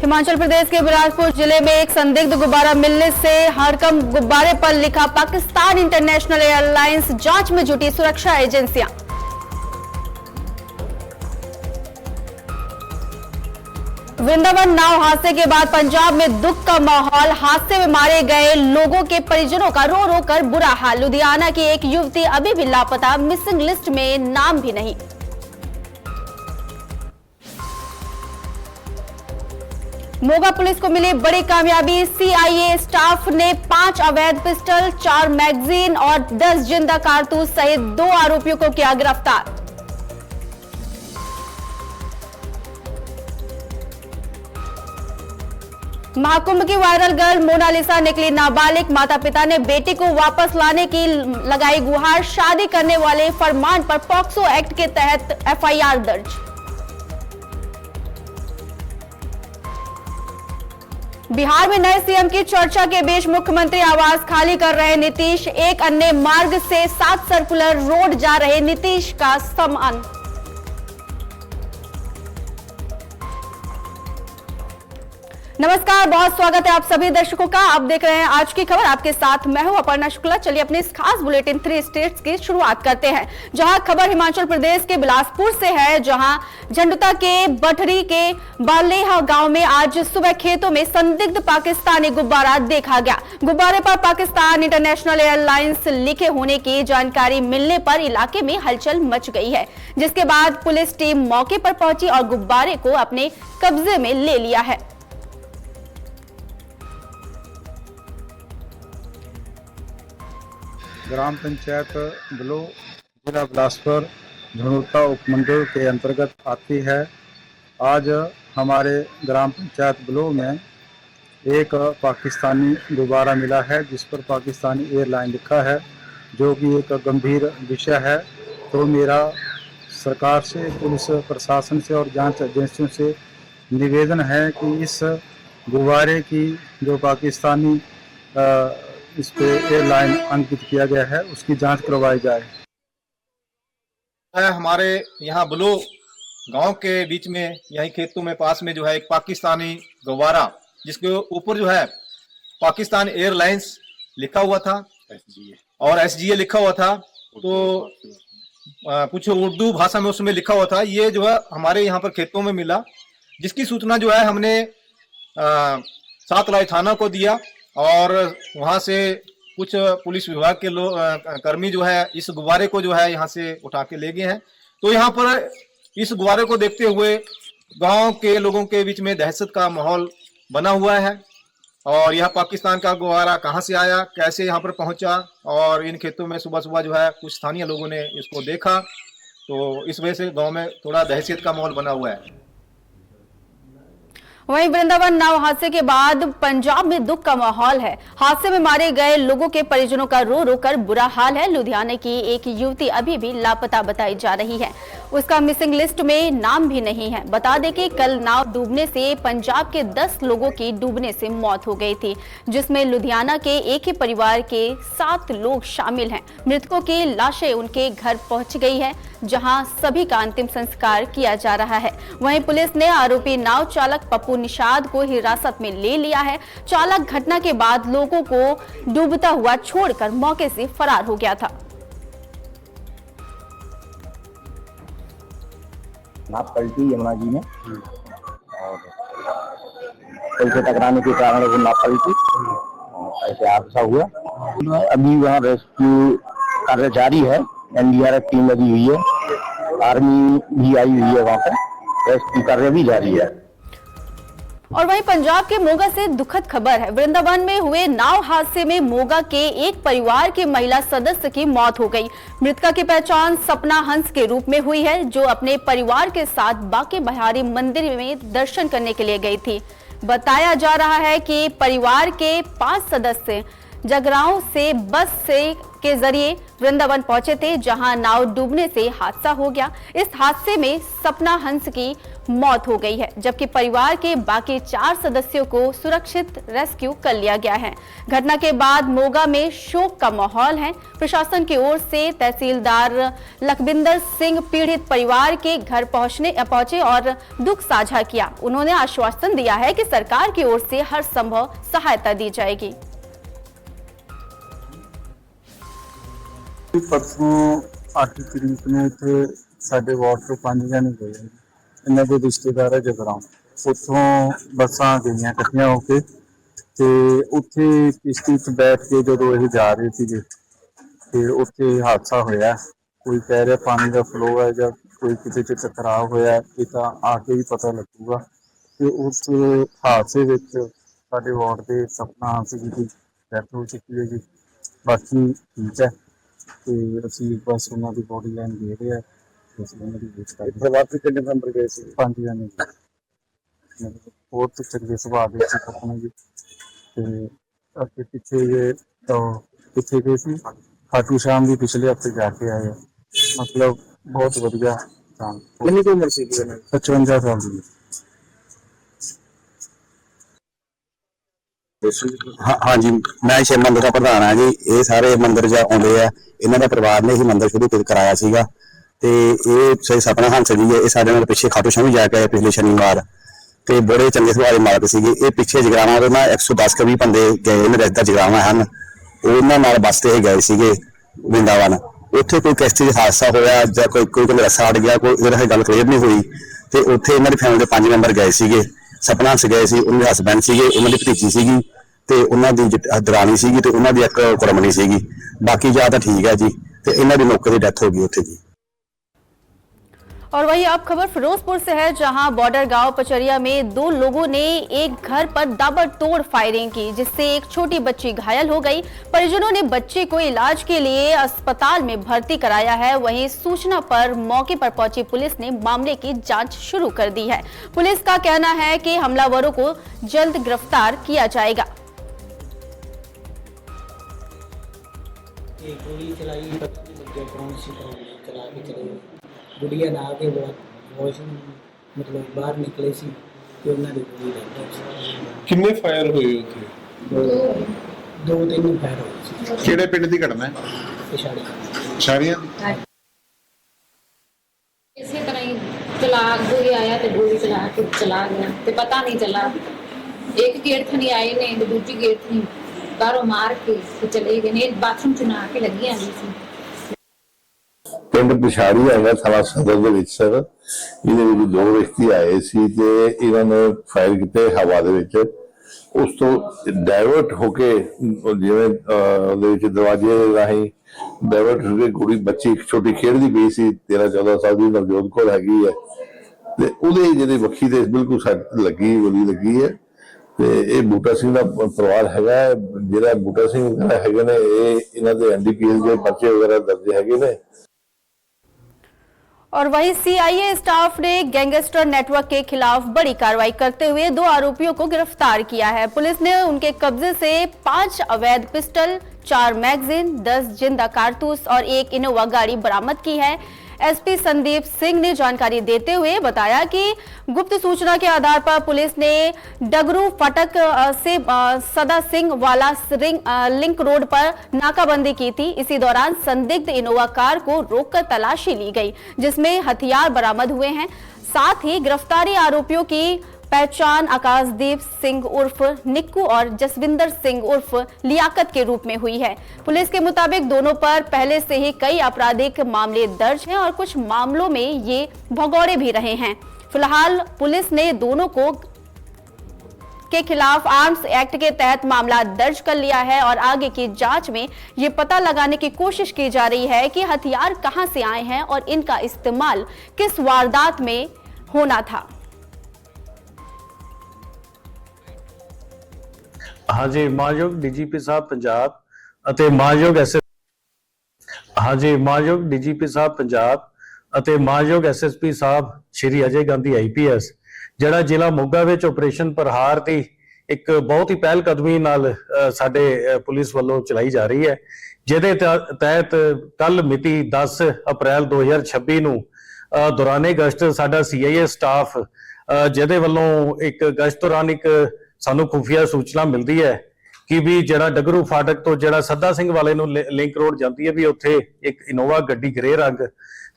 हिमाचल प्रदेश के बिलासपुर जिले में एक संदिग्ध गुब्बारा मिलने से हड़कंप। गुब्बारे पर लिखा पाकिस्तान इंटरनेशनल एयरलाइंस, जांच में जुटी सुरक्षा एजेंसियां। वृंदावन नाव हादसे के बाद पंजाब में दुख का माहौल। हादसे में मारे गए लोगों के परिजनों का रो रो कर बुरा हाल। लुधियाना की एक युवती अभी भी लापता, मिसिंग लिस्ट में नाम भी नहीं। मोगा पुलिस को मिली बड़ी कामयाबी। सीआईए स्टाफ ने 5 अवैध पिस्टल, 4 मैगजीन और 10 जिंदा कारतूस सहित 2 आरोपियों को किया गिरफ्तार। महाकुंभ की वायरल गर्ल मोनालिसा निकली नाबालिग। माता पिता ने बेटी को वापस लाने की लगाई गुहार। शादी करने वाले फरमान पर पॉक्सो एक्ट के तहत एफआईआर दर्ज। बिहार में नए सीएम की चर्चा के बीच मुख्यमंत्री आवास खाली कर रहे नीतीश। एक अन्य मार्ग से 7 सर्कुलर रोड जा रहे नीतीश का सम्मान। नमस्कार, बहुत स्वागत है आप सभी दर्शकों का। आप देख रहे हैं आज की खबर, आपके साथ मैं हूं अपर्णा शुक्ला। चलिए अपने इस खास बुलेटिन 3 स्टेट्स की शुरुआत करते हैं। जहां खबर हिमाचल प्रदेश के बिलासपुर से है, जहां झंडुता के बठरी के बालेहा गांव में आज सुबह खेतों में संदिग्ध पाकिस्तानी गुब्बारा देखा गया। गुब्बारे पर पाकिस्तान इंटरनेशनल एयरलाइंस लिखे होने की जानकारी मिलने पर इलाके में हलचल मच गई है, जिसके बाद पुलिस टीम मौके पर पहुंची और गुब्बारे को अपने कब्जे में ले लिया है। ग्राम पंचायत ब्लो जिला बिलासपुर झंडुता उपमंडल के अंतर्गत आती है। आज हमारे ग्राम पंचायत ब्लो में एक पाकिस्तानी गुब्बारा मिला है, जिस पर पाकिस्तानी एयरलाइन लिखा है, जो कि एक गंभीर विषय है। तो मेरा सरकार से, पुलिस प्रशासन से और जांच एजेंसियों से निवेदन है कि इस गुब्बारे की जो पाकिस्तानी इस पे एयरलाइन अंकित किया गया है, उसकी जांच करवाई जाए। हमारे यहाँ ब्लो गांव के बीच में, यही खेतों में पास में जो है एक पाकिस्तानी गुब्बारा, जिसके ऊपर जो है पाकिस्तान एयरलाइंस लिखा हुआ था और एसजीए लिखा हुआ था। तो कुछ उर्दू भाषा में उसमें लिखा हुआ था। ये जो है हमारे यहाँ पर खेतों में मिला, जिसकी सूचना जो है हमने सातलाई थाना को दिया और वहां से कुछ पुलिस विभाग के कर्मी जो है इस गुब्बारे को जो है यहाँ से उठा के ले गए हैं। तो यहाँ पर इस गुब्बारे को देखते हुए गांव के लोगों के बीच में दहशत का माहौल बना हुआ है। और यह पाकिस्तान का गुब्बारा कहाँ से आया, कैसे यहाँ पर पहुंचा, और इन खेतों में सुबह सुबह जो है कुछ स्थानीय लोगों ने इसको देखा, तो इस वजह से गाँव में थोड़ा दहशत का माहौल बना हुआ है। वहीं वृंदावन नाव हादसे के बाद पंजाब में दुख का माहौल है। हादसे में मारे गए लोगों के परिजनों का रो रो कर बुरा हाल है। लुधियाना की एक युवती अभी भी लापता बताई जा रही है, उसका मिसिंग लिस्ट में नाम भी नहीं है। बता दें कि कल नाव डूबने से पंजाब के 10 लोगों की डूबने से मौत हो गई थी, जिसमें लुधियाना के एक ही परिवार के 7 लोग शामिल हैं। मृतकों की लाशें उनके घर पहुंच गई है, जहां सभी का अंतिम संस्कार किया जा रहा है। वहीं पुलिस ने आरोपी नाव चालक पप्पू निषाद को हिरासत में ले लिया है। चालक घटना के बाद लोगों को डूबता हुआ छोड़कर मौके से फरार हो गया था। नाव पलटी यमुना जी में और पुल से टकराने के कारण वो नाव पलटी, ऐसे हादसा हुआ। अभी वहाँ रेस्क्यू कार्य जारी है। एनडीआरएफ टीम लगी हुई है, आर्मी भी आई हुई है, वहाँ पर रेस्क्यू कार्य भी जारी है। और वहीं पंजाब के मोगा से दुखद खबर है। वृंदावन में हुए नाव हादसे में मोगा के एक परिवार के महिला सदस्य की मौत हो गई। मृतका की पहचान सपना हंस के रूप में हुई है, जो अपने परिवार के साथ बांके बिहारी मंदिर में दर्शन करने के लिए गई थी। बताया जा रहा है कि परिवार के 5 सदस्य जगरांव से बस से के जरिए वृंदावन पहुंचे थे, जहां नाव डूबने से हादसा हो गया। इस हादसे में सपना हंस की मौत हो गई है, जबकि परिवार के बाकी 4 सदस्यों को सुरक्षित रेस्क्यू कर लिया गया है। घटना के बाद मोगा में शोक का माहौल है। प्रशासन की ओर से तहसीलदार लखविंदर सिंह पीड़ित परिवार के घर पहुंचे और दुख साझा किया। उन्होंने आश्वासन दिया है कि सरकार की ओर से हर संभव सहायता दी जाएगी। परसों 8 तरीक ਨੂੰ ਇੱਥੇ ਸਾਡੇ ਵਾਰਡ ਤੋਂ 5 ਜਣੇ ਗਏ। ਇਹਨਾਂ ਦੇ ਰਿਸ਼ਤੇਦਾਰ ਹੈ ਜਗਰਾਉਂ, ਉੱਥੋਂ ਬੱਸਾਂ ਗਈਆਂ ਇਕੱਠੀਆਂ ਹੋ ਕੇ ਤੇ ਉੱਥੇ ਕਿਸ਼ਤੀ 'ਚ ਬੈਠ ਕੇ ਜਦੋਂ ਇਹ ਜਾ ਰਹੇ ਸੀਗੇ ਤੇ ਉੱਥੇ ਹਾਦਸਾ ਹੋਇਆ। ਕੋਈ ਕਹਿ ਰਿਹਾ ਪਾਣੀ ਦਾ ਫਲੋ ਹੈ ਜਾਂ ਕੋਈ ਕਿਸੇ 'ਚ ਟਕਰਾਅ ਹੋਇਆ, ਇਹ ਤਾਂ ਆ ਕੇ ਹੀ ਪਤਾ ਲੱਗੂਗਾ। ਤੇ ਉਸ ਹਾਦਸੇ ਵਿੱਚ ਸਾਡੇ ਵਾਰਡ ਦੇ ਸਪਨਾ ਹੰਸ ਜੀ ਦੀ ਡੈਥ ਹੋ ਚੁੱਕੀ ਹੈ ਜੀ। ਬਾਕੀ ਠੀਕ ਹੈ ਤੇ ਅਸੀਂ ਬਸ ਉਹਨਾਂ ਦੀ ਬੋਡੀ ਲਾਈਨ ਦੇ ਰਹੇ ਆ। ਅਸੀਂ ਉਹਨਾਂ ਦੀ ਵੇਟ ਕਰ ਰਹੇ ਹਾਂ। ਪਰਿਵਾਰ ਦੇ ਕਿੰਨੇ ਮੈਂਬਰ ਗਏ ਸੀ? 5 ਜਣੇ ਬਹੁਤ ਚੰਗੇ ਸੁਭਾਅ ਦੇ ਸੀ ਸਪਨਾ ਜੀ। ਤੇ ਅੱਗੇ ਪਿੱਛੇ ਕਿੱਥੇ ਗਏ ਸੀ? ਖਾਟੂ ਸ਼ਾਮ ਵੀ ਪਿਛਲੇ ਹਫ਼ਤੇ ਜਾ ਕੇ ਆਏ। ਮਤਲਬ ਬਹੁਤ ਵਧੀਆ। ਕਿੰਨੀ ਕੁ ਉਮਰ ਸੀ? 55 ਸਾਲ ਦੀ। हाँ जी, मैं शिव मंदिर का प्रधान हाँ जी। ये सारे मंदिर ज आउंदे आ, इन्हां दा परिवार ने ही मंदिर शुरू कराया सीगा ते ये सपना हंस जी है। ये साडे नाल पिछे खाटू श्याम भी जाके आए पिछले शनिवार ते बड़े चंगे सुभाਅ दे मालक सीगे। ये पिछे जगरावां दे ना 110 के 20 बंदे गए ने रिश्तेदार जगरावां हन, उन्हां नाल बस ते गए सीगे वृंदावन। उत्थे कोई किश्ती च हादसा होया जां कोई रस्सा अड़ गया, कोई इहदी गल क्लीयर नहीं हुई। ते उत्थे इन्हां दी फैमिली दे 5 मैंबर गए सीगे। सपना हंस गए सी, उन्हां दे हसबैंड सीगे, उन्हां दी भतीजी सीगी ते उन्हां दी दरानी सीगी ते उन्हां दी एक कुड़मनी सीगी। बाकी ज्यादा ठीक है जी। ते इन्हां दी मौके ते डेथ हो गई उत्थे जी। और वही अब खबर फिरोजपुर से है, जहां बॉर्डर गांव पचरिया में 2 लोगों ने एक घर पर ताबड़तोड़ फायरिंग की, जिससे एक छोटी बच्ची घायल हो गई। परिजनों ने बच्चे को इलाज के लिए अस्पताल में भर्ती कराया है। वहीं सूचना पर मौके पर पहुंची पुलिस ने मामले की जांच शुरू कर दी है। पुलिस का कहना है कि हमलावरों को जल्द गिरफ्तार किया जाएगा। गोली चलाई, पता नहीं लग गया कौन सी गोली चला के चले। गुड़िया ना आके वॉशरूम मतलब बाहर निकले सी तो उन्होंने गोली लग गई। किन्ने फायर होए उत्थे? दो तीन फायर होए। किहड़े पिंड दी घटना है? छाड़ियां इसी तरह ही चला गोली आया तो गोली चला के चला गया तो पता नहीं चला। एक गेट थनी आए ने तो दूसरी गेट थी बाहरों मार के तो चले गए ने। बाथरूम च ना के लगी आई सी। ਪਿੰਡ ਪਿਛਾੜੀ ਹੈਗਾ ਥਾਣਾ ਸਦਰ ਦੇ ਵਿੱਚ ਸਰ। ਇਹਦੇ ਵਿੱਚ 2 ਵਿਅਕਤੀ ਆਏ ਸੀ ਤੇ ਇਹਨਾਂ ਨੇ ਫਾਇਰ ਕੀਤੇ ਹਵਾ ਦੇ ਵਿੱਚ। ਉਸ ਤੋਂ ਡਾਇਵਰਟ ਹੋ ਕੇ ਜਿਵੇਂ ਉਹਦੇ ਵਿੱਚ ਦਰਵਾਜ਼ੇ ਰਾਹੀਂ ਡਾਇਵਰਟ ਹੋ ਕੇ ਕੁੜੀ ਬੱਚੀ ਇੱਕ ਛੋਟੀ ਖੇਡਦੀ ਪਈ ਸੀ 13-14 ਸਾਲ ਦੀ ਨਵਜੋਤ ਕੌਰ ਹੈਗੀ ਹੈ ਤੇ ਉਹਦੇ ਜਿਹੜੇ ਵੱਖੀ ਤੇ ਬਿਲਕੁਲ ਸੱਟ ਲੱਗੀ, ਗੋਲੀ ਲੱਗੀ ਹੈ। ਤੇ ਇਹ ਬੂਟਾ ਸਿੰਘ ਦਾ ਪਰਿਵਾਰ ਹੈਗਾ। ਜਿਹੜਾ ਬੂਟਾ ਸਿੰਘ ਹੈਗੇ ਨੇ ਇਹ ਇਹਨਾਂ ਦੇ NDPS ਦੇ ਪਰਚੇ ਵਗੈरह ਦਰਜ ਹੈਗੇ ਨੇ। और वहीं CIA स्टाफ ने गैंगस्टर नेटवर्क के खिलाफ बड़ी कार्रवाई करते हुए 2 आरोपियों को गिरफ्तार किया है। पुलिस ने उनके कब्जे से 5 अवैध पिस्टल, 4 मैगजीन, 10 जिंदा कारतूस और 1 इनोवा गाड़ी बरामद की है। SP संदीप सिंह ने जानकारी देते हुए बताया कि गुप्त सूचना के आधार पर पुलिस ने डगरू फाटक से सदा सिंह वाला लिंक रोड पर नाकाबंदी की थी। इसी दौरान संदिग्ध इनोवा कार को रोककर तलाशी ली गई, जिसमें हथियार बरामद हुए हैं। साथ ही गिरफ्तारी आरोपियों की पहचान आकाशदीप सिंह उर्फ निक्कू और जसविंदर सिंह उर्फ लियाकत के रूप में हुई है। पुलिस के मुताबिक दोनों पर पहले से ही कई आपराधिक मामले दर्ज हैं और कुछ मामलों में ये भगौड़े भी रहे हैं। फिलहाल पुलिस ने दोनों को के खिलाफ आर्म्स एक्ट के तहत मामला दर्ज कर लिया है और आगे की जांच में ये पता लगाने की कोशिश की जा रही है कि हथियार कहां से आए हैं और इनका इस्तेमाल किस वारदात में होना था। हाँ जी, मानयोग DGP साहब पंजाब ਅਤੇ ਮਾਨਯੋਗ DGP ਸਾਹਿਬ ਪੰਜਾਬ ਅਤੇ ਮਾਨਯੋਗ SSP ਸਾਹਿਬ ਸ਼੍ਰੀ ਅਜੇ ਗਾਂਧੀ IPS ਜਿਹੜਾ ਜ਼ਿਲ੍ਹਾ ਮੋਗਾ ਵਿੱਚ ਆਪਰੇਸ਼ਨ ਪ੍ਰਹਾਰ ਦੀ ਇੱਕ ਬਹੁਤ ਹੀ ਪਹਿਲ ਕਦਮੀ ਨਾਲ ਸਾਡੇ ਪੁਲਿਸ ਵੱਲੋਂ ਚਲਾਈ ਜਾ ਰਹੀ ਹੈ। ਜਿਹਦੇ ਤਹਿਤ ਕੱਲ ਮਿਤੀ 10 ਅਪ੍ਰੈਲ 2026 ਨੂੰ ਦੌਰਾਨੇ ਗਸ਼ਤ ਸਾਡਾ CIA ਸਟਾਫ ਜਿਹਦੇ ਵੱਲੋਂ ਇੱਕ ਗਸ਼ਤ ਦੌਰਾਨ ਇੱਕ ਸਾਨੂੰ ਖੁਫੀਆ ਸੂਚਨਾ ਮਿਲਦੀ ਹੈ ਕਿ ਵੀ ਜਿਹੜਾ ਡਗਰੂ ਫਾਟਕ ਤੋਂ ਜਿਹੜਾ ਸੱਦਾ ਸਿੰਘ ਵਾਲੇ ਨੂੰ ਲਿੰਕ ਰੋਡ ਜਾਂਦੀ ਹੈ ਵੀ ਉੱਥੇ ਇੱਕ ਇਨੋਵਾ ਗੱਡੀ ਗ੍ਰੇ ਰੰਗ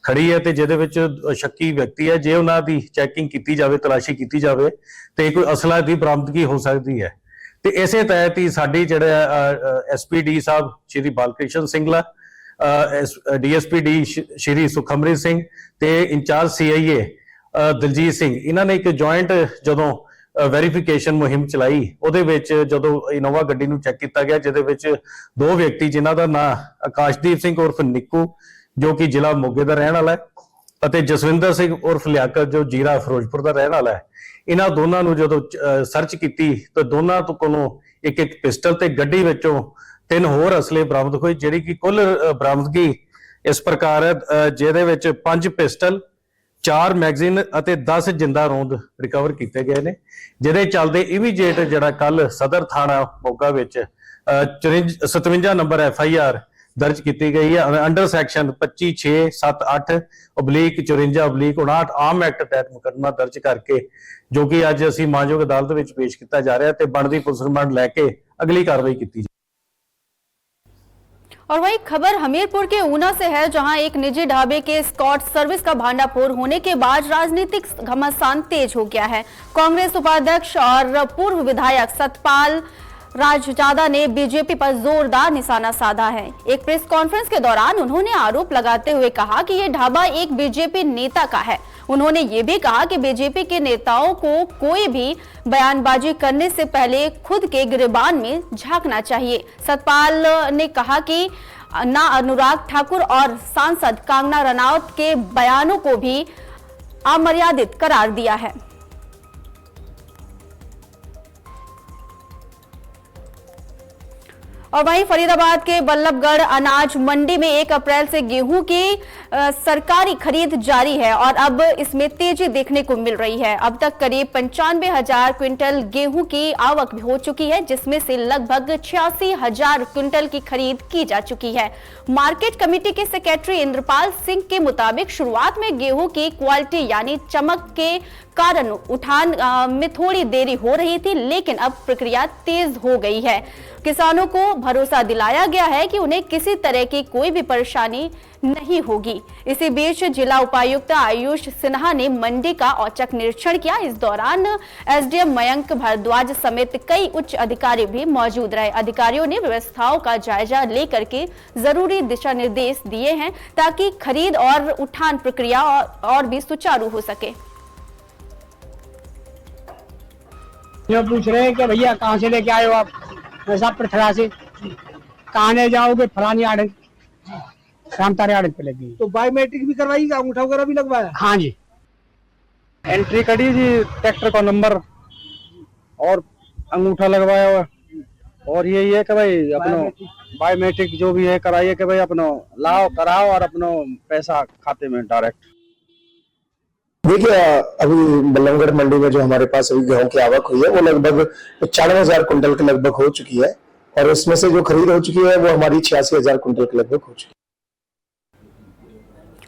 ਖੜੀ ਹੈ ਤੇ ਜਿਹਦੇ ਵਿੱਚ ਸ਼ੱਕੀ ਵਿਅਕਤੀ ਹੈ। ਜੇ ਉਹਨਾਂ ਦੀ ਚੈਕਿੰਗ ਕੀਤੀ ਜਾਵੇ, ਤਲਾਸ਼ੀ ਕੀਤੀ ਜਾਵੇ ਤੇ ਕੋਈ ਅਸਲਾ ਦੀ ਬਰਾਮਦਗੀ ਹੋ ਸਕਦੀ ਹੈ। ਤੇ ਇਸੇ ਤਹਿਤ ਹੀ ਸਾਡੀ ਜਿਹੜਾ SPD ਸਾਹਿਬ ਸ਼੍ਰੀ ਬਾਲਕ੍ਰਿਸ਼ਨ ਸਿੰਘਲਾ, DSPD ਸ਼੍ਰੀ ਸੁਖਮਰੀਤ ਸਿੰਘ ਤੇ ਇੰਚਾਰਜ CIA ਦਲਜੀਤ ਸਿੰਘ, ਇਹਨਾਂ ਨੇ ਇੱਕ ਜੁਆਇੰਟ ਜਦੋਂ ਵੈਰੀਫਿਕੇਸ਼ਨ ਮੁਹਿੰਮ ਚਲਾਈ, ਉਹਦੇ ਵਿੱਚ ਜਦੋਂ ਇਨੋਵਾ ਗੱਡੀ ਨੂੰ ਚੈੱਕ ਕੀਤਾ ਗਿਆ ਜਿਹਦੇ ਵਿੱਚ 2 ਵਿਅਕਤੀ ਜਿਨ੍ਹਾਂ ਦਾ ਨਾਂ ਆਕਾਸ਼ਦੀਪ ਸਿੰਘ ਉਰਫ ਨਿੱਕੂ ਜੋ ਕਿ ਜ਼ਿਲ੍ਹਾ ਮੋਗੇ ਦਾ ਰਹਿਣ ਵਾਲਾ ਹੈ ਅਤੇ ਜਸਵਿੰਦਰ ਸਿੰਘ ਉਰਫ ਲਿਆਕਤ ਜੋ ਜ਼ਿਲ੍ਹਾ ਫਿਰੋਜ਼ਪੁਰ ਦਾ ਰਹਿਣ ਵਾਲਾ ਹੈ, ਇਹਨਾਂ ਦੋਨਾਂ ਨੂੰ ਜਦੋਂ ਸਰਚ ਕੀਤੀ ਤਾਂ ਦੋਨਾਂ ਤੋਂ ਕੋਲੋਂ ਇੱਕ ਪਿਸਟਲ ਤੇ ਗੱਡੀ ਵਿੱਚੋਂ 3 ਹੋਰ ਅਸਲੇ ਬਰਾਮਦ ਹੋਏ, ਜਿਹੜੀ ਕਿ ਕੁੱਲ ਬਰਾਮਦਗੀ ਇਸ ਪ੍ਰਕਾਰ ਹੈ ਜਿਹਦੇ ਵਿੱਚ 5 ਪਿਸਟਲ, 4 ਮੈਗਜ਼ੀਨ ਅਤੇ 10 ਜਿੰਦਾ ਰੌਂਦ ਰਿਕਵਰ ਕੀਤੇ ਗਏ ਨੇ। ਜਿਹਦੇ ਚੱਲਦੇ ਇਮੀਡੀਏਟ ਜਿਹੜਾ ਕੱਲ ਸਦਰ ਥਾਣਾ ਮੋਗਾ ਵਿੱਚ 57 ਨੰਬਰ FIR ਦਰਜ ਕੀਤੀ ਗਈ ਹੈ ਅੰਡਰ ਸੈਕਸ਼ਨ 25/678/54/59 ਆਮ ਐਕਟ ਤਹਿਤ ਮੁਕੱਦਮਾ ਦਰਜ ਕਰਕੇ, ਜੋ ਕਿ ਅੱਜ ਅਸੀਂ ਮਾਨਯੋਗ ਅਦਾਲਤ ਵਿੱਚ ਪੇਸ਼ ਕੀਤਾ ਜਾ ਰਿਹਾ ਤੇ ਬਣਦੀ ਪੁਲਿਸ ਰਿਮਾਂਡ ਲੈ ਕੇ ਅਗਲੀ कार्रवाई की। और वहीं खबर हमीरपुर के ऊना से है, जहां एक निजी ढाबे के स्कॉट सर्विस का भांडाफोड़ होने के बाद राजनीतिक घमासान तेज हो गया है। कांग्रेस उपाध्यक्ष और पूर्व विधायक सतपाल राजजादा ने बीजेपी पर जोरदार निशाना साधा है। एक प्रेस कॉन्फ्रेंस के दौरान उन्होंने आरोप लगाते हुए कहा कि यह ढाबा एक बीजेपी नेता का है। उन्होंने ये भी कहा कि बीजेपी के नेताओं को कोई भी बयानबाजी करने से पहले खुद के गिरेबान में झांकना चाहिए। सतपाल ने कहा कि ना अनुराग ठाकुर और सांसद कंगना रनौत के बयानों को भी अमर्यादित करार दिया है। और वहीं फरीदाबाद के बल्लभगढ़ अनाज मंडी में 1 अप्रैल से गेहूं की सरकारी खरीद जारी है और अब इसमें तेजी देखने को मिल रही है। अब तक करीब 95,000 क्विंटल गेहूं की आवक हो चुकी है, जिसमें से लगभग 86,000 क्विंटल की खरीद की जा चुकी है। मार्केट कमेटी के सेक्रेटरी इंद्रपाल सिंह के मुताबिक शुरुआत में गेहूं की क्वालिटी यानी चमक के कारण उठान में थोड़ी देरी हो रही थी, लेकिन अब प्रक्रिया तेज हो गई है। किसानों को भरोसा दिलाया गया है कि उन्हें किसी तरह की कोई भी परेशानी नहीं होगी। इसी बीच जिला उपायुक्त आयुष सिन्हा ने मंडी का औचक निरीक्षण किया। इस दौरान SDM मयंक भारद्वाज समेत कई उच्च अधिकारी भी मौजूद रहे। अधिकारियों ने व्यवस्थाओं का जायजा लेकर के जरूरी दिशा निर्देश दिए हैं ताकि खरीद और उठान प्रक्रिया और भी सुचारू हो सके। जो पूछ रहे हैं कि भैया कहाँ से लेके आए हो आप? ऐसा पृथ्वी से कहाँ ले जाओगे? फलानी आड़त, शाम तारे आड़त पे लगी। तो बायोमेट्रिक भी करवाइएगा, अंगूठा वगैरह भी लगवाया? हाँ जी, एंट्री करी जी, ट्रैक्टर का नंबर और अंगूठा लगवाया हुआ। और यही है कि भाई अपना बायोमेट्रिक जो भी है कराइए कि भाई अपना लाओ कराओ और अपना पैसा खाते में डायरेक्ट। देखिए अभी बल्लभगढ़ मंडी में जो हमारे पास अभी गेहूं की आवक हुई है वो लगभग 95,000 कुंटल के लगभग हो चुकी है और उसमें से जो खरीद हो चुकी है वो हमारी 86,000 कुंटल के लगभग हो चुकी है।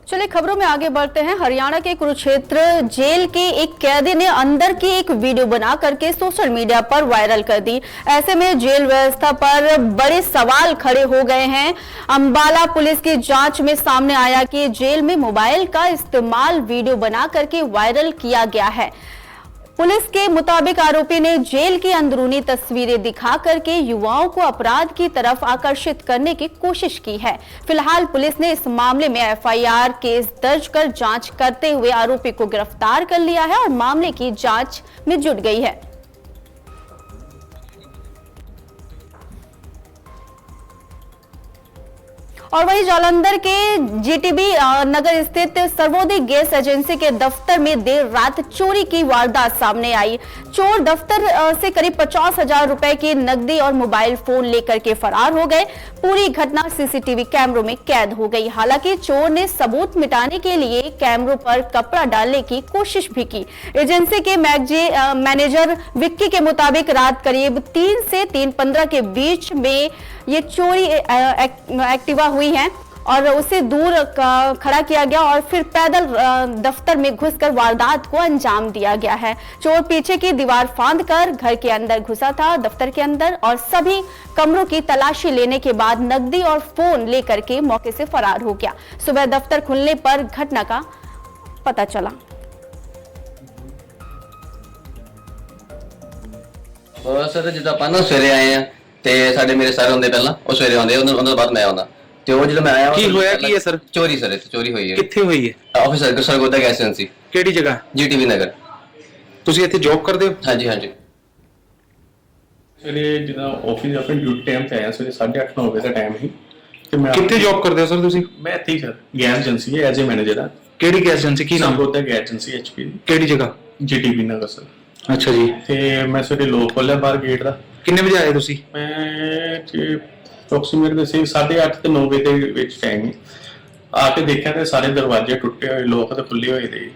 चलिए खबरों में आगे बढ़ते हैं। हरियाणा के कुरुक्षेत्र जेल के एक कैदी ने अंदर की एक वीडियो बना करके सोशल मीडिया पर वायरल कर दी। ऐसे में जेल व्यवस्था पर बड़े सवाल खड़े हो गए हैं। अंबाला पुलिस की जांच में सामने आया कि जेल में मोबाइल का इस्तेमाल वीडियो बना करके वायरल किया गया है। पुलिस के मुताबिक आरोपी ने जेल की अंदरूनी तस्वीरें दिखा करके युवाओं को अपराध की तरफ आकर्षित करने की कोशिश की है। फिलहाल पुलिस ने इस मामले में FIR केस दर्ज कर जांच करते हुए आरोपी को गिरफ्तार कर लिया है और मामले की जांच में जुट गई है। और वहीं जालंधर के GTB नगर स्थित सर्वोदय गैस एजेंसी के दफ्तर में देर रात चोरी की वारदात सामने आई। चोर दफ्तर से करीब 50,000 रुपए की नकदी और मोबाइल फोन लेकर के फरार हो गए। पूरी घटना CCTV कैमरों में कैद हो गई। हालांकि चोर ने सबूत मिटाने के लिए कैमरों पर कपड़ा डालने की कोशिश भी की। एजेंसी के मैनेजर विक्की के मुताबिक रात करीब 3 से 3:15 के बीच में ये चोरी एक्टिवा हुई है और उसे दूर खड़ा किया गया और फिर पैदल दफ्तर में घुसकर वारदात को अंजाम दिया गया है। चोर पीछे की दीवार फांदकर घर के अंदर घुसा था दफ्तर के अंदर और सभी कमरों की तलाशी लेने के बाद नकदी और फोन लेकर के मौके से फरार हो गया। सुबह दफ्तर खुलने पर घटना का पता चला। सर जिद्दां ਆਪਾਂ ਨਾ ਸਵੇਰੇ ਆਏ ਆ ਤੇ ਸਾਡੇ ਮੇਰੇ ਸਰ ਹੁੰਦੇ ਪਹਿਲਾਂ ਉਹ ਸਵੇਰੇ ਆਉਂਦੇ ਉਹਨਾਂ ਤੋਂ ਬਾਅਦ ਮੈਂ ਆਉਂਦਾ ਤੇ ਉਹ ਜਦੋਂ ਮੈਂ ਆਇਆ ਕੀ ਹੋਇਆ ਕੀ ਹੈ ਸਰ? ਚੋਰੀ ਸਰ ਇੱਥੇ ਚੋਰੀ ਹੋਈ ਹੈ। ਕਿੱਥੇ ਹੋਈ ਹੈ? Office Sargodha gas agency. ਕਿਹੜੀ ਜਗ੍ਹਾ? ਜੀਟੀਵੀ ਨਗਰ। ਤੁਸੀਂ ਇੱਥੇ ਜੌਬ ਕਰਦੇ ਹੋ? ਹਾਂਜੀ ਹਾਂਜੀ। ਸਵੇਰੇ ਜਦੋਂ ਆਫਿਸ ਆਪਣੇ ਡਿਊਟੀ ਟਾਈਮ ਤੇ ਆਇਆ ਸਵੇਰੇ 8:30 9 ਵਜੇ ਦਾ ਟਾਈਮ ਸੀ ਤੇ ਮੈਂ ਕਿੱਥੇ ਜੌਬ ਕਰਦੇ ਹੋ ਸਰ ਤੁਸੀਂ? ਮੈਂ ਇੱਥੇ ਹੀ ਸਰ ਗੈਸ ਏਜੰਸੀ ਹੈ ਐਜ਼ ਏ ਮੈਨੇਜਰ ਆ। ਕਿਹੜੀ ਗੈਸ ਏਜੰਸੀ? ਕੀ ਨਾਮ? ਸਰਗੋਦਾ ਗੈਸ ਏਜੰਸੀ ਐਚਪੀ ਦੀ। ਕਿਹੜੀ ਜਗ੍ਹਾ? ਜੀਟੀਵੀ ਨਗਰ ਸਰ। ਅੱਛਾ ਜੀ। ਤੇ ਮੈਂ ਸਵੇਰੇ ਲੋਕ ਖੋਲਿਆ ਬਾਹਰ ਗੇਟ ਦਾ। ਕਿੰਨੇ ਵਜੇ ਆਏ ਤੁਸੀਂ? ਮੈਂ ਅਪਰੋਕਸੀਮੇਟ ਦੇ 8:30 ਤੇ 9 ਵਜੇ ਦੇ ਵਿੱਚ ਟਾਈਮ ਆ ਕੇ ਦੇਖਿਆ ਤੇ ਸਾਰੇ ਦਰਵਾਜ਼ੇ ਟੁੱਟੇ ਹੋਏ ਲੋਕ ਤੇ ਖੁੱਲੇ ਹੋਏ ਦੇ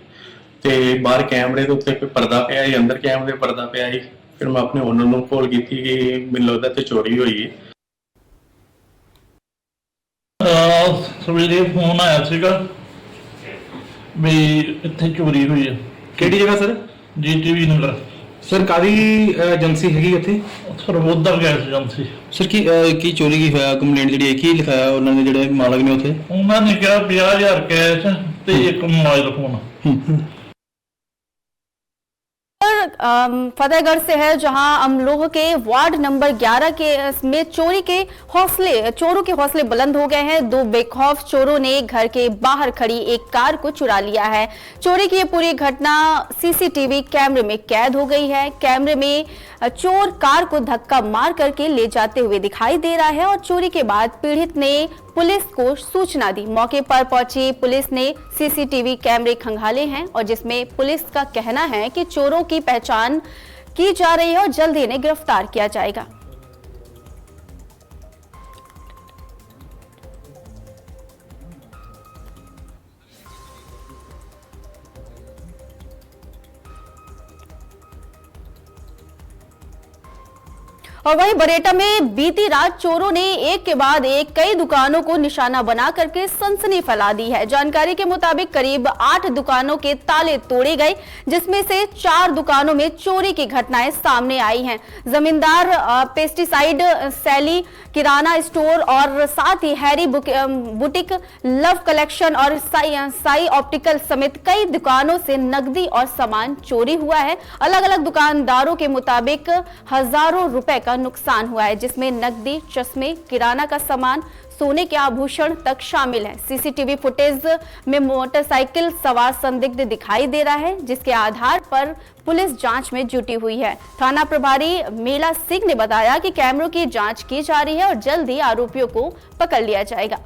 ਤੇ ਬਾਹਰ ਕੈਮਰੇ ਦੇ ਉੱਤੇ ਕੋਈ ਪਰਦਾ ਪਿਆ ਸੀ ਅੰਦਰ ਕੈਮਰੇ ਦੇ ਪਰਦਾ ਪਿਆ ਸੀ। ਫਿਰ ਮੈਂ ਆਪਣੇ ਓਨਰ ਨੂੰ ਕਾਲ ਕੀਤੀ ਕਿ ਮੈਨੂੰ ਲੱਗਦਾ ਤੇ ਚੋਰੀ ਹੋਈ ਹੈ। ਸਵੇਰੇ ਫੋਨ ਆਇਆ ਸੀਗਾ ਵੀ ਇੱਥੇ ਚੋਰੀ ਹੋਈ ਹੈ। ਕਿਹੜੀ ਜਗ੍ਹਾ ਸਰ? ਜੀਟੀਵੀ ਨਗਰ। ਸਰ ਕਾਦੀ ਏਜੰਸੀ ਹੈਗੀ ਇੱਥੇ? ਸਰਵੋਦਾ ਗੈਸ ਏਜੰਸੀ। ਸਰ ਕੀ ਚੋਰੀ ਕੀ ਹੋਇਆ? ਕੰਪਲੇਂਟ ਜਿਹੜੀ ਹੈ ਕੀ ਲਿਖਾਇਆ ਉਹਨਾਂ ਨੇ ਜਿਹੜੇ ਮਾਲਕ ਨੇ ਉੱਥੇ? ਉਹਨਾਂ ਨੇ ਕਿਹਾ 50,000 ਕੈਸ਼ ਤੇ ਇੱਕ मोबाइल फोन। फतेहगढ़ से है जहां अमलोह के वार्ड नंबर 11 के में चोरों के हौसले बुलंद हो गए हैं। दो बेखौफ चोरों ने घर के बाहर खड़ी एक कार को चुरा लिया है। चोरी की ये पूरी घटना सीसीटीवी कैमरे में कैद हो गई है। कैमरे में चोर कार को धक्का मार करके ले जाते हुए दिखाई दे रहा है और चोरी के बाद पीड़ित ने पुलिस को सूचना दी। मौके पर पहुंची पुलिस ने सीसीटीवी कैमरे खंगाले हैं और जिसमें पुलिस का कहना है कि चोरों की पहचान की जा रही है और जल्द ही इन्हें गिरफ्तार किया जाएगा। और वहीं बरेटा में बीती रात चोरों ने एक के बाद एक कई दुकानों को निशाना बना करके सनसनी फैला दी है। जानकारी के मुताबिक करीब 8 दुकानों के ताले तोड़े गए जिसमें से 4 दुकानों में चोरी की घटनाएं सामने आई हैं। जमींदार पेस्टिसाइड, सैली किराना स्टोर और साथ ही हैरी बुटीक, लव कलेक्शन और साई ऑप्टिकल समेत कई दुकानों से नकदी और सामान चोरी हुआ है। अलग अलग दुकानदारों के मुताबिक हजारों रुपए का नुकसान हुआ है जिसमें नकदी, चश्मे, किराना का सामान, सोने के आभूषण तक शामिल है। सीसीटीवी फुटेज में मोटरसाइकिल सवार संदिग्ध दिखाई दे रहा है जिसके आधार पर पुलिस जांच में जुटी हुई है। थाना प्रभारी मेला सिंह ने बताया कि कैमरों की जांच की जा रही है और जल्द ही आरोपियों को पकड़ लिया जाएगा।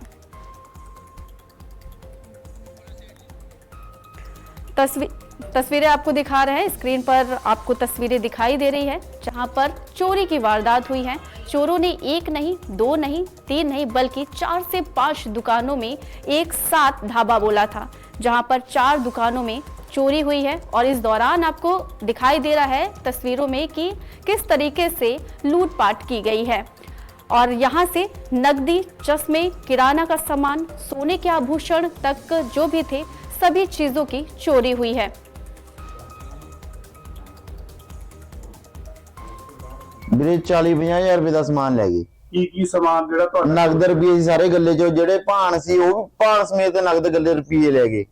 तस्वीरें आपको दिखा रहे हैं, स्क्रीन पर आपको तस्वीरें दिखाई दे रही है जहां पर चोरी की वारदात हुई है। चोरों ने 1 नहीं, 2 नहीं, 3 नहीं बल्कि 4 से 5 दुकानों में एक साथ धावा बोला था जहां पर 4 दुकानों में चोरी हुई है और इस दौरान आपको दिखाई दे रहा है तस्वीरों में कि किस तरीके से लूटपाट की गई है और यहां से नकदी, चश्मे, किराना का सामान, सोने के आभूषण तक जो भी थे सभी चीजों की चोरी हुई है। ਵੀਰੇ 40-50 ਰੁਪਏ ਦਾ ਸਮਾਨ ਲੈ ਗਏ। ਕੀ ਸਮਾਨ ਜਿਹੜਾ ਤੁਹਾਡਾ? ਨਗਦ ਰੁਪਏ ਸੀ ਸਾਰੇ ਗੱਲੇ ਚੋਂ, ਜਿਹੜੇ ਭਾਣ ਸੀ ਉਹ ਵੀ ਭਾਣ ਸਮੇਤ ਨਗਦ ਗੱਲੇ ਰੁਪਏ ਲੈ ਗਏ।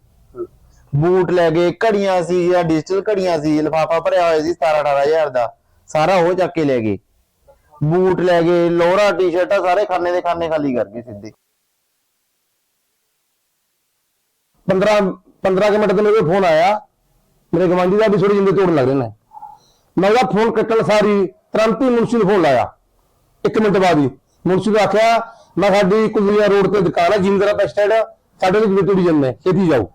ਬੂਟ ਲੈ ਗਏ, ਘੜੀਆਂ ਸੀ ਜਾਂ ਡਿਜੀਟਲ ਘੜੀਆਂ ਸੀ, ਲਿਫਾਫਾ ਭਰਿਆ ਹੋਇਆ ਸੀ 17-18 ਦਾ, ਸਾਰਾ ਉਹ ਚੱਕ ਕੇ ਲੈ ਗਏ। ਬੂਟ ਲੈ ਗਏ, ਲੋਹਰਾ, ਟੀ-ਸ਼ਰਟਾਂ ਸਾਰੇ ਖਾਨੇ ਦੇ ਖਾਨੇ ਖਾਲੀ ਕਰ ਗਏ ਸਿੱਧੇ। 15 ਮਿੰਟ ਤੇ ਮੇਰੇ ਫੋਨ ਆਇਆ, ਮੇਰੇ ਗਵਾਂਢੀ ਦਾ ਵੀ ਥੋੜੀ ਜਿੰਦੇ ਤੋੜ ਲੱਗ ਰਹੇ ਨੇ। मैं फोन कट्टन सारी तुरंत ही मुंशी फोन लाया, 1 मिनट बाद ही मुंशी ने आख्या मैं साडी कुलिया रोड ते दुकान है जिंदरा बस स्टैंड, साडे विच टूटी जंदे छेती जाओ।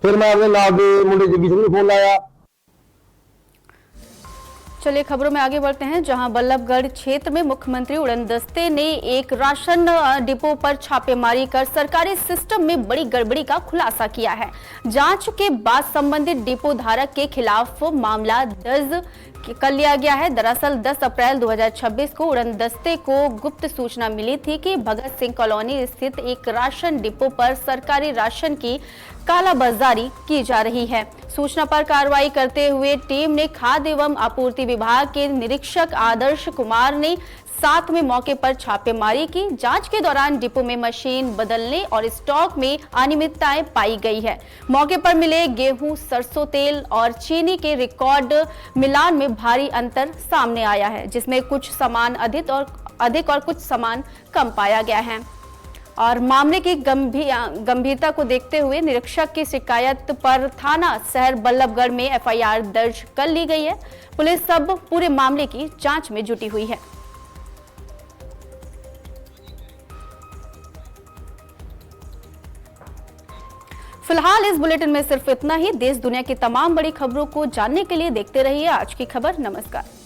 फिर मैं अपने नाल दे मुंडे जग्गी सिंह नूं फोन लाया। चलिए खबरों में आगे बढ़ते हैं जहां बल्लभगढ़ क्षेत्र में मुख्यमंत्री उड़न दस्ते ने एक राशन डिपो पर छापेमारी कर सरकारी सिस्टम में बड़ी गड़बड़ी का खुलासा किया है। जांच के बाद संबंधित डिपो धारक के खिलाफ मामला दर्ज कर लिया गया है। दरअसल 10 अप्रैल 2026 को उड़न दस्ते को गुप्त सूचना मिली थी कि भगत सिंह कॉलोनी स्थित एक राशन डिपो पर सरकारी राशन की कालाबाजारी की जा रही है। सूचना पर कार्रवाई करते हुए टीम ने खाद्य एवं आपूर्ति विभाग के निरीक्षक आदर्श कुमार ने साथ में मौके पर छापेमारी की। जांच के दौरान डिपो में मशीन बदलने और स्टॉक में अनियमितताएं पाई गई है। मौके पर मिले गेहूं, सरसों तेल और चीनी के रिकॉर्ड मिलान में भारी अंतर सामने आया है, जिसमें कुछ सामान अधिक और कुछ सामान कम पाया गया है। और मामले की गंभीरता को देखते हुए निरीक्षक की शिकायत पर थाना शहर बल्लभगढ़ में एफआईआर दर्ज कर ली गई है। पुलिस अब पूरे मामले की जांच में जुटी हुई है। फिलहाल इस बुलेटिन में सिर्फ इतना ही। देश दुनिया की तमाम बड़ी खबरों को जानने के लिए देखते रहिए आज की खबर। नमस्कार।